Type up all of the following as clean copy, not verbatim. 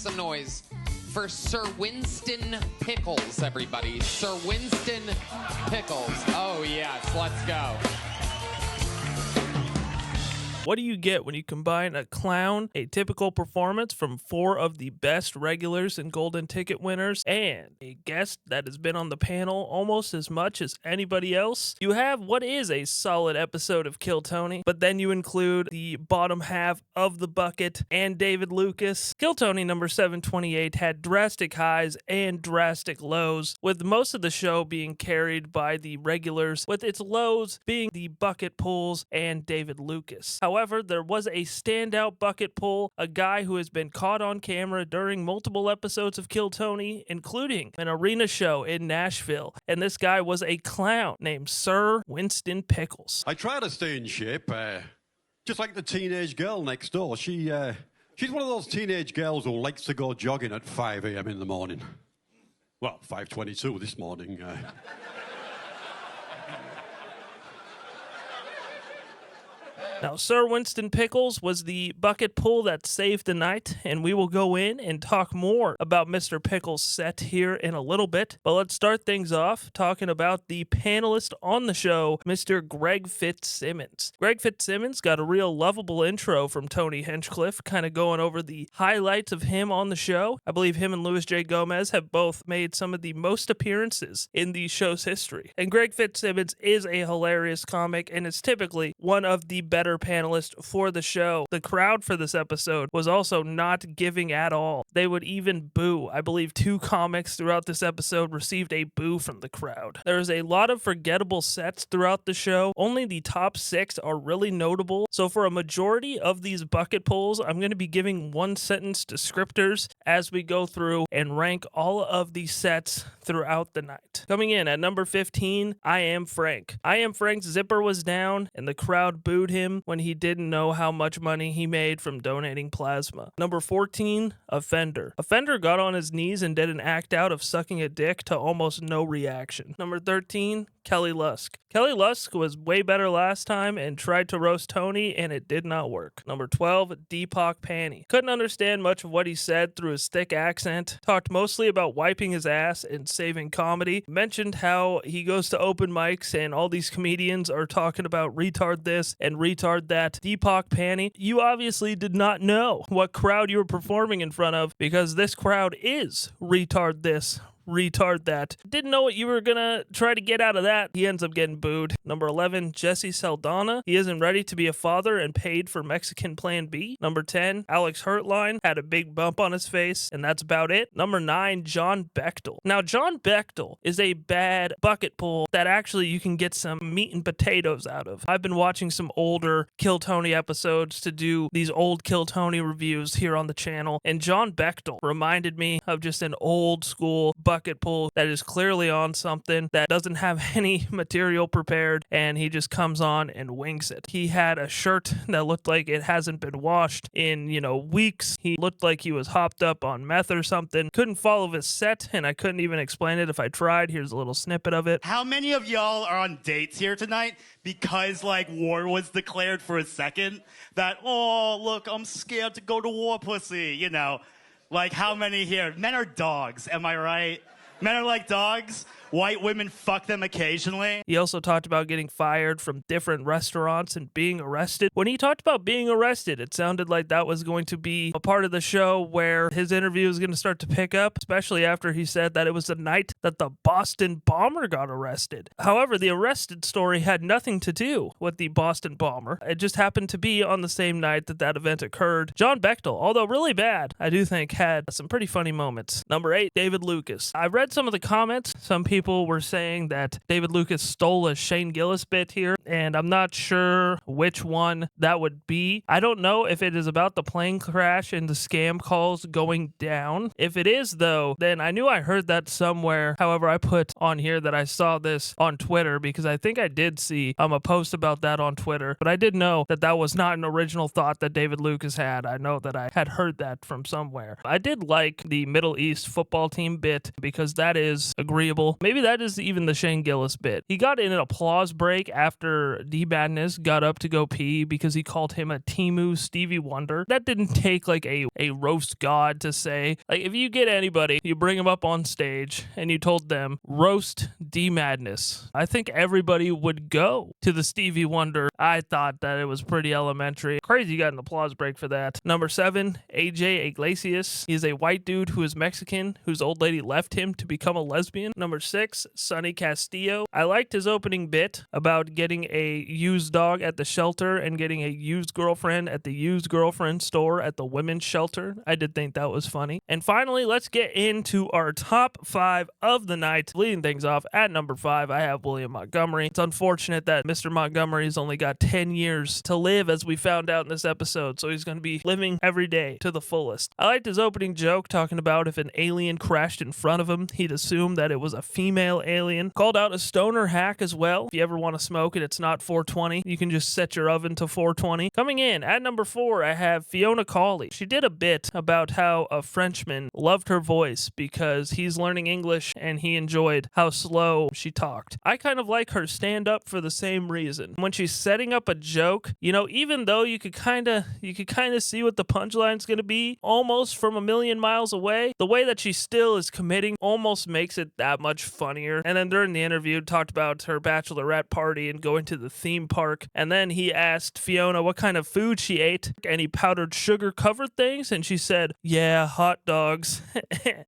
some noise for Sir Winston Pickles, everybody. Sir Winston Pickles. Oh, yes, let's go. What do you get when you combine a clown, a typical performance from 4 of the best regulars and golden ticket winners, and a guest that has been on the panel almost as much as anybody else? You have what is a solid episode of Kill Tony, but then you include the bottom half of the bucket and David Lucas. Kill Tony number 728 had drastic highs and drastic lows, with most of the show being carried by the regulars, with its lows being the bucket pulls and David Lucas. However, there was a standout bucket pull, a guy who has been caught on camera during multiple episodes of Kill Tony, including an arena show in Nashville, and this guy was a clown named Sir Winston Pickles. I try to stay in shape, just like the teenage girl next door. She's one of those teenage girls who likes to go jogging at 5 a.m. in the morning. Well, 5:22 this morning. Now, Sir Winston Pickles was the bucket pull that saved the night, and we will go in and talk more about Mr. Pickles' set here in a little bit. But let's start things off talking about the panelist on the show, Mr. Greg Fitzsimmons. Greg Fitzsimmons got a real lovable intro from Tony Hinchcliffe, kind of going over the highlights of him on the show. I believe him and Louis J. Gomez have both made some of the most appearances in the show's history. And Greg Fitzsimmons is a hilarious comic and is typically one of the better panelist for the show. The crowd for this episode was also not giving at all. They would even boo. I believe 2 comics throughout this episode received a boo from the crowd. There's a lot of forgettable sets throughout the show. Only the top 6 are really notable. So for a majority of these bucket pulls, I'm going to be giving 1-sentence descriptors as we go through and rank all of the sets throughout the night. Coming in at number 15, I Am Frank. I Am Frank's zipper was down and the crowd booed him when he didn't know how much money he made from donating plasma. Number 14, Offender. Offender got on his knees and did an act out of sucking a dick to almost no reaction. Number 13, Kelly Lusk. Kelly Lusk was way better last time and tried to roast Tony, and it did not work. Number 12, D-pac Panney. Couldn't understand much of what he said through his thick accent. Talked mostly about wiping his ass and saving comedy. Mentioned how he goes to open mics and all these comedians are talking about retard this and retard that. D-pac Panney, you obviously did not know what crowd you were performing in front of, because this crowd is retard this, retard that. Didn't know what you were gonna try to get out of that. He ends up getting booed. Number 11, Jesse Seldonna. He isn't ready to be a father and paid for Mexican Plan B. Number 10, Alex Hurtline. Had a big bump on his face, and that's about it. Number 9, John Beckdal. Now, John Beckdal is a bad bucket pull that actually you can get some meat and potatoes out of. I've been watching some older Kill Tony episodes to do these old Kill Tony reviews here on the channel, and John Beckdal reminded me of just an old school bucket pull that is clearly on something, that doesn't have any material prepared, and he just comes on and wings it. He had a shirt that looked like it hasn't been washed in, weeks. He looked like he was hopped up on meth or something. Couldn't follow his set, and I couldn't even explain it if I tried. Here's a little snippet of it. How many of y'all are on dates here tonight because, war was declared for a second? That, oh, look, I'm scared to go to war, pussy, how many here? Men are dogs, am I right? Men are like dogs. White women fuck them occasionally. He also talked about getting fired from different restaurants and being arrested. When he talked about being arrested, it sounded like that was going to be a part of the show where his interview was going to start to pick up, especially after he said that it was the night that the Boston bomber got arrested. However, the arrested story had nothing to do with the Boston bomber. It just happened to be on the same night that that event occurred. John Beckdal, although really bad, I do think had some pretty funny moments. Number 8, David Lucas. I read some of the comments. Some people were saying that David Lucas stole a Shane Gillis bit here, and I'm not sure which one that would be. I don't know if it is about the plane crash and the scam calls going down. If it is, though, then I knew I heard that somewhere. However, I put on here that I saw this on Twitter because I think I did see a post about that on Twitter, but I did know that that was not an original thought that David Lucas had. I know that I had heard that from somewhere. I did like the Middle East football team bit because that is agreeable. Maybe that is even the Shane Gillis bit. He got in an applause break after D-Badness got up to go pee because he called him a Temu Stevie Wonder. That didn't take like a roast god to say. Like, if you get anybody, you bring them up on stage and you told them, roast D-Madness, I think everybody would go to the Stevie Wonder. I thought that it was pretty elementary. Crazy you got an applause break for that. Number 7, AJ Iglesias. He's a white dude who is Mexican, whose old lady left him to become a lesbian. Number 6, Sonny Castillo. I liked his opening bit about getting a used dog at the shelter and getting a used girlfriend at the used girlfriend store at the women's shelter. I did think that was funny. And finally, let's get into our top 5 of the night. Leading things off at number 5, I have William Montgomery. It's unfortunate that Mr. Montgomery's only got 10 years to live, as we found out in this episode, so he's going to be living every day to the fullest. I liked his opening joke talking about if an alien crashed in front of him, he'd assume that it was a female alien. Called out a stoner hack as well. If you ever want to smoke and it's not 420, you can just set your oven to 420. Coming in at number 4, I have Fiona Cauley. She did a bit about how a Frenchman loved her voice because he's learning English and he enjoyed how slow she talked. I kind of like her stand-up for the same reason. When she's setting up a joke, you know, even though you could kind of see what the punchline's going to be almost from a million miles away, the way that she still is committing almost makes it that much funnier. And then during the interview, talked about her bachelorette party and going to the theme park. And then he asked Fiona what kind of food she ate, any powdered sugar covered things, and she said, yeah, hot dogs.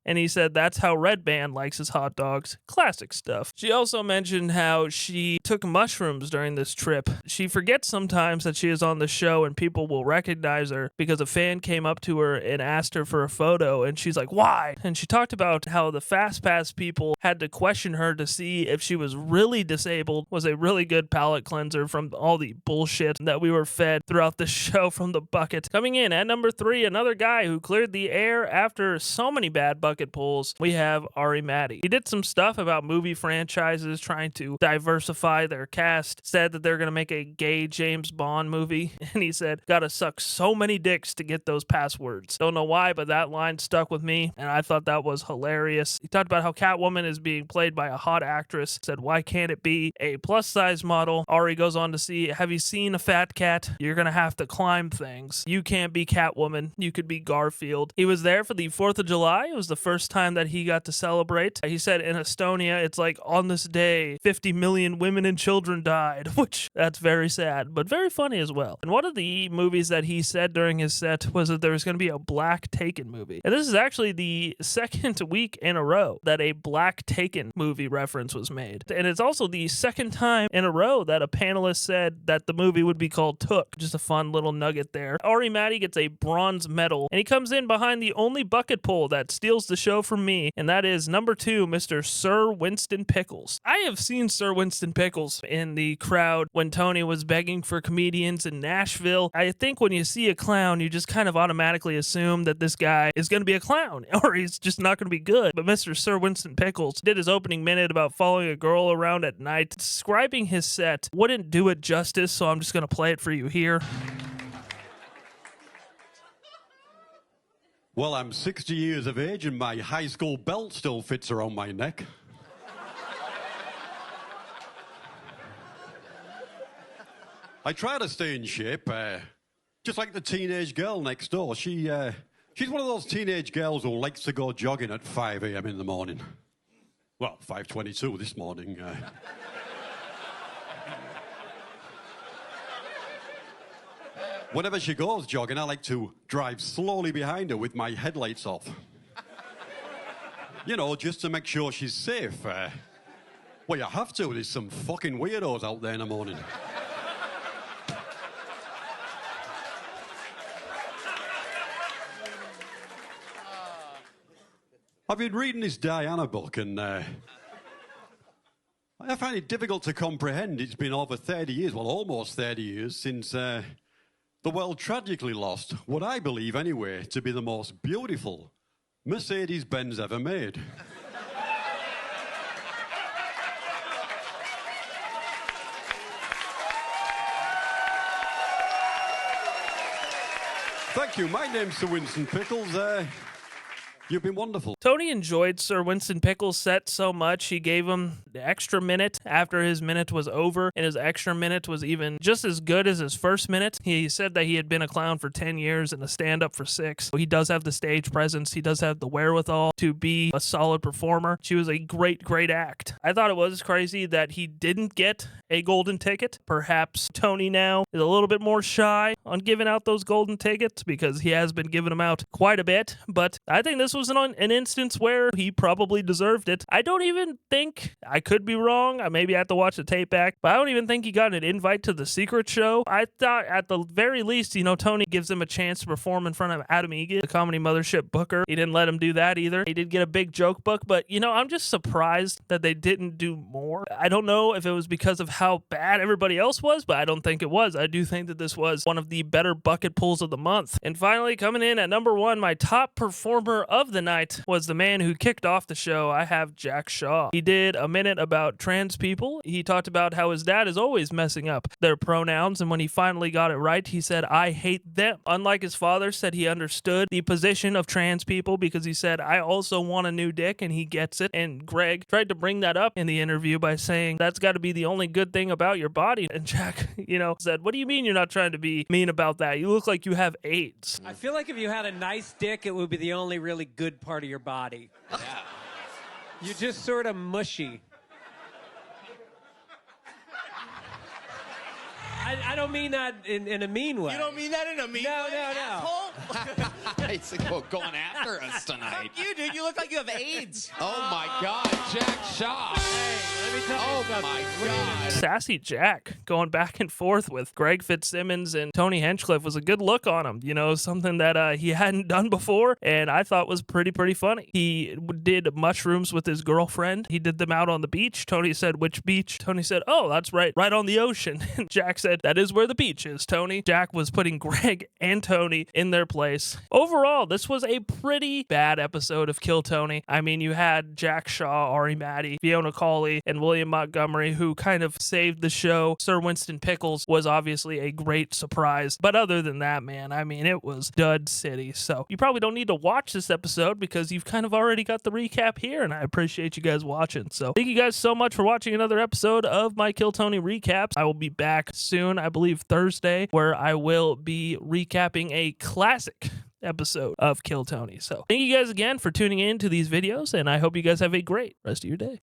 And he said that's how Red Band likes his hot dogs. Classic stuff. She also mentioned how she took mushrooms during this trip. She forgets sometimes that she is on the show and people will recognize her because a fan came up to her and asked her for a photo, and she's like, why? And she talked about how the Fast Pass people had to question her to see if she was really disabled. Was a really good palate cleanser from all the bullshit that we were fed throughout the show from the bucket. Coming in at number 3, another guy who cleared the air after so many bad bucket pulls, we have Ari Matti. He did some stuff about movie franchises trying to diversify their cast, said that they're going to make a gay James Bond movie, and he said, gotta suck so many dicks to get those passwords. Don't know why, but that line stuck with me, and I thought that was hilarious. He talked about how Catwoman is being played by a hot actress, said, why can't it be a plus-size model? Ari goes on to see, have you seen a fat cat? You're gonna have to climb things. You can't be Catwoman. You could be Garfield. He was there for the 4th of July. It was the first time that he got to celebrate. He said in Estonia, it's like on this day, 50 million women and children died, which that's very sad, but very funny as well. And one of the movies that he said during his set was that there was going to be a Black Taken movie. And this is actually the second week in a row that a Black Taken movie reference was made. And it's also the second time in a row that a panelist said that the movie would be called Took. Just a fun little nugget there. Ari Matti gets a bronze medal, and he comes in behind the only bucket pull that steals the show from me, and that is number 2, Mr. Sir Winston Pickles. I have seen Sir Winston Pickles in the crowd when Tony was begging for comedians in Nashville. I think when you see a clown, you just kind of automatically assume that this guy is going to be a clown, or he's just not going to be good. But Mr. Sir Winston Pickles did his opening minute about following a girl around at night. Describing his set wouldn't do it justice, so I'm just going to play it for you here. Well, I'm 60 years of age and my high school belt still fits around my neck. I try to stay in shape, just like the teenage girl next door. She's one of those teenage girls who likes to go jogging at 5 a.m. in the morning. Well, 5:22 this morning. Whenever she goes jogging, I like to drive slowly behind her with my headlights off. You know, just to make sure she's safe. Well, you have to. There's some fucking weirdos out there in the morning. I've been reading this Diana book, and I find it difficult to comprehend. It's been over 30 years, well, almost 30 years, since the world tragically lost what I believe, anyway, to be the most beautiful Mercedes-Benz ever made. Thank you. My name's Sir Winston Pickles. You've been wonderful. Tony enjoyed Sir Winston Pickles' set so much, he gave him the extra minute after his minute was over, and his extra minute was even just as good as his first minute. He said that he had been a clown for 10 years and a stand-up for 6. He does have the stage presence. He does have the wherewithal to be a solid performer. She was a great, great act. I thought it was crazy that he didn't get a golden ticket. Perhaps Tony now is a little bit more shy on giving out those golden tickets because he has been giving them out quite a bit, but I think this was an instance where he probably deserved it. I don't even think, I could be wrong, I maybe have to watch the tape back, but I don't even think he got an invite to the secret show. I thought at the very least, Tony gives him a chance to perform in front of Adam Egan, the Comedy Mothership booker. He didn't let him do that either. He did get a big joke book, but I'm just surprised that they didn't do more. I don't know if it was because of how bad everybody else was, but I don't think it was. I do think that this was one of the better bucket pulls of the month. And finally, coming in at number 1, my top performer of the night was the man who kicked off the show. I have Jack Shaw. He did a minute about trans people. He talked about how his dad is always messing up their pronouns, and when he finally got it right, he said, "I hate them." Unlike his father, said he understood the position of trans people because he said, "I also want a new dick," and he gets it. And Greg tried to bring that up in the interview by saying, "That's got to be the only good thing about your body." And Jack, said, "What do you mean you're not trying to be mean about that? You look like you have AIDS." I feel like if you had a nice dick, it would be the only really good part of your body. Yeah. You're just sort of mushy. I don't mean that in a mean way. You don't mean that in a mean No, way? no, no. It's going after us tonight. Fuck you, dude. You look like you have AIDS. Oh my God, Jack Shaw. Hey, let me tell you Oh something. my God. Sassy Jack going back and forth with Greg Fitzsimmons and Tony Hinchcliffe was a good look on him. Something that he hadn't done before, and I thought was pretty funny. He did mushrooms with his girlfriend. He did them out on the beach. Tony said, "Which beach?" Tony said, "Oh, that's right on the ocean." And Jack said, "That is where the beach is, Tony." Jack was putting Greg and Tony in their place. Overall, this was a pretty bad episode of Kill Tony. I mean, you had Jack Shaw, Ari Matti, Fiona Cauley, and William Montgomery, who kind of saved the show. Sir Winston Pickles was obviously a great surprise. But other than that, man, I mean, it was dud city. So you probably don't need to watch this episode because you've kind of already got the recap here, and I appreciate you guys watching. So thank you guys so much for watching another episode of my Kill Tony recaps. I will be back soon, I believe Thursday, where I will be recapping a classic episode of Kill Tony. So thank you guys again for tuning in to these videos, and I hope you guys have a great rest of your day.